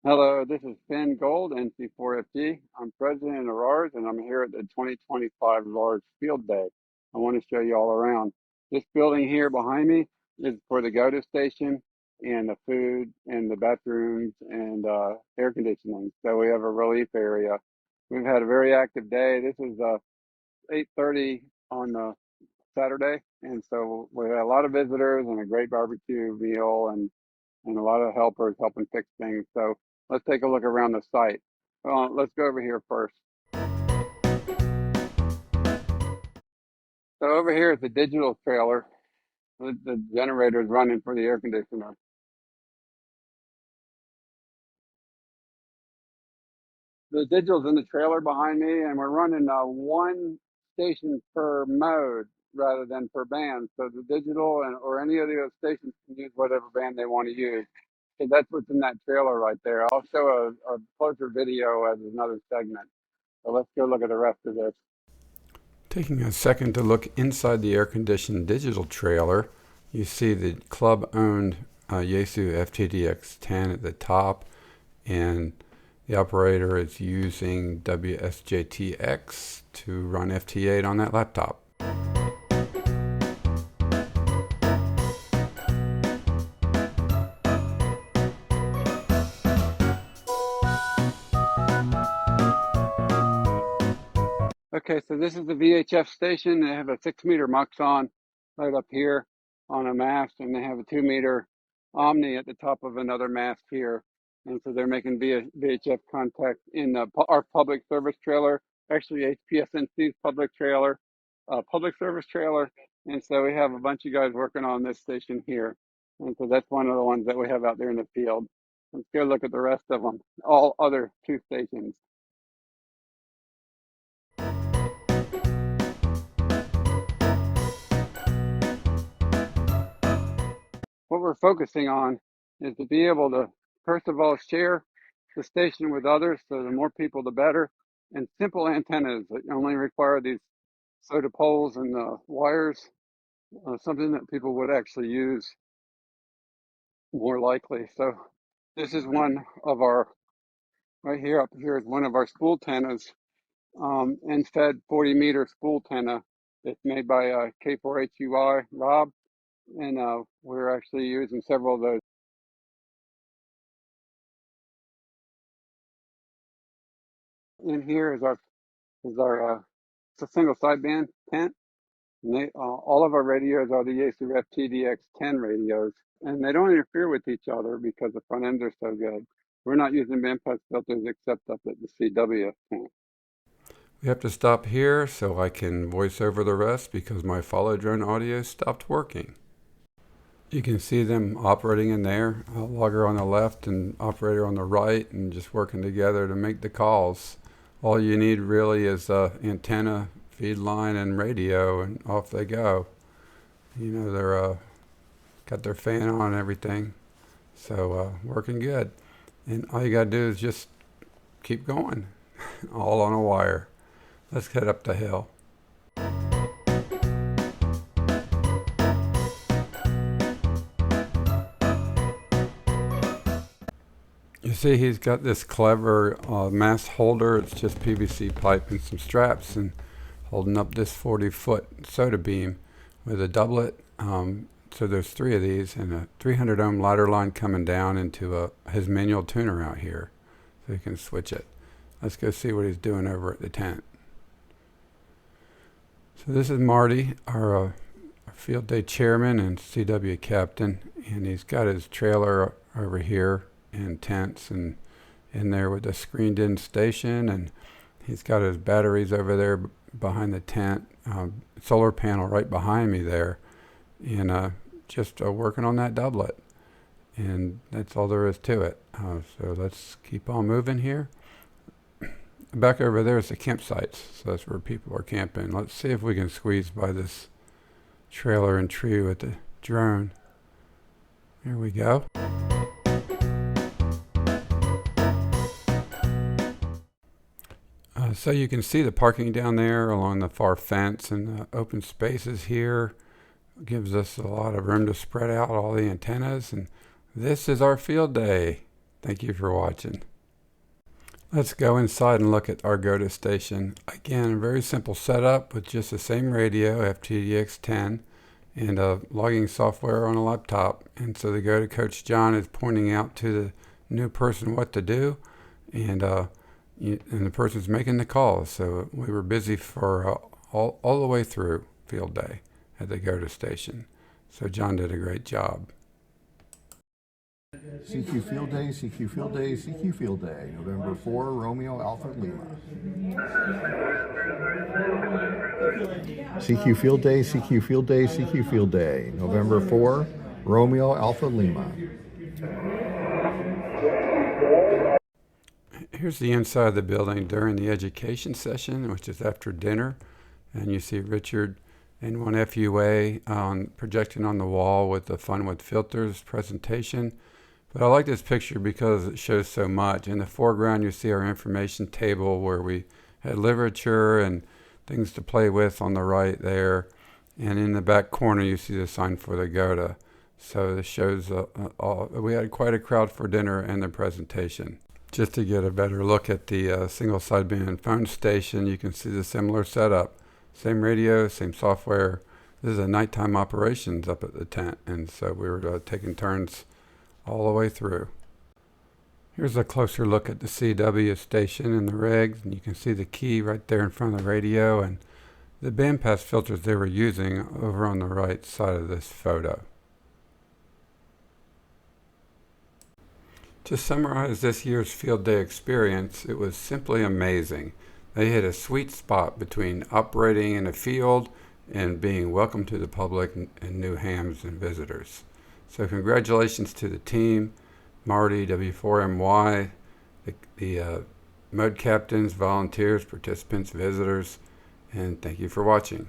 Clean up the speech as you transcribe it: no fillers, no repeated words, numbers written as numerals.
Hello, this is Fin Gold NC4FG. I'm president of RARS and I'm here at the 2025 RARS Field Day. I want to show you all around. This building here behind me is for the go-to station and the food and the bathrooms and air conditioning. So we have a relief area. We've had a very active day. This is 8:30 on Saturday, and so we had a lot of visitors and a great barbecue meal and a lot of helpers helping fix things. So let's take a look around the site. Let's go over here first. So over here is the digital trailer. The generator is running for the air conditioner. The digital's in the trailer behind me, and we're running one station per mode rather than per band. So the digital or any of the other stations can use whatever band they want to use. So that's what's in that trailer right there. I'll show a closer video as another segment. So let's go look at the rest of this. Taking a second to look inside the air-conditioned digital trailer, you see the club-owned Yaesu FTDX10 at the top, and the operator is using WSJTX to run FT8 on that laptop. Okay, so this is the VHF station. They have a 6-meter Muxon right up here on a mast, and they have a 2-meter Omni at the top of another mast here. And so they're making VHF contact in our public service trailer, actually HPSNC's public service trailer. And so we have a bunch of guys working on this station here. And so that's one of the ones that we have out there in the field. Let's go look at the rest of them, all other 2 stations. What we're focusing on is to be able to, first of all, share the station with others. So the more people, the better. And simple antennas that only require these soda poles and wires, something that people would actually use more likely. So this is one of our, right here, up here is one of our spool antennas, end-fed 40-meter spool antenna. It's made by K4HUI Rob, and we're actually using several of those. In here is our it's a single sideband tent, and all of our radios are the Yaesu FTDX10 radios, and they don't interfere with each other because the front ends are so good. We're not using bandpass filters except up at the CW tent. We have to stop here so I can voice over the rest because my follow drone audio stopped working. You can see them operating in there, a logger on the left and operator on the right, and just working together to make the calls. All you need really is antenna, feed line, and radio, and off they go. You know, they're got their fan on and everything, so working good. And all you gotta do is just keep going, all on a wire. Let's head up the hill. You see he's got this clever mast holder. It's just PVC pipe and some straps, and holding up this 40-foot soda beam with a doublet. So there's 3 of these and a 300 ohm ladder line coming down into his manual tuner out here, so you can switch it. Let's go see what he's doing over at the tent. So this is Marty, our field day chairman and CW captain, and he's got his trailer over here and tents and in there with a screened in station, and he's got his batteries over there behind the tent, solar panel right behind me there, and just working on that doublet, and that's all there is to it. So let's keep on moving here. Back over there is the campsites, so that's where people are camping. Let's see if we can squeeze by this trailer and tree with the drone. Here we go. So you can see the parking down there along the far fence, and the open spaces here gives us a lot of room to spread out all the antennas. And this is our field day. Thank you for watching. Let's go inside and look at our go-to station. Again, a very simple setup with just the same radio, FTDX10, and logging software on a laptop. And so the go-to coach John is pointing out to the new person what to do, and the person's making the calls. So we were busy for all the way through field day at the go-to station. So John did a great job. CQ Field Day, CQ Field Day, CQ Field Day, November 4, Romeo Alpha Lima. CQ Field Day, CQ Field Day, CQ Field Day, November 4, Romeo Alpha Lima. Here's the inside of the building during the education session, which is after dinner. And you see Richard N1FUA projecting on the wall with the Fun with Filters presentation. But I like this picture because it shows so much. In the foreground, you see our information table where we had literature and things to play with on the right there. And in the back corner, you see the sign for the GOTA. So this shows we had quite a crowd for dinner and the presentation. Just to get a better look at the single sideband phone station, you can see the similar setup. Same radio, same software. This is a nighttime operations up at the tent. And so we were taking turns all the way through. Here's a closer look at the CW station and the regs, and you can see the key right there in front of the radio and the bandpass filters they were using over on the right side of this photo. To summarize this year's field day experience, it was simply amazing. They hit a sweet spot between operating in a field and being welcome to the public and new hams and visitors. So congratulations to the team, Marty, W4MY, the mode captains, volunteers, participants, visitors, and thank you for watching.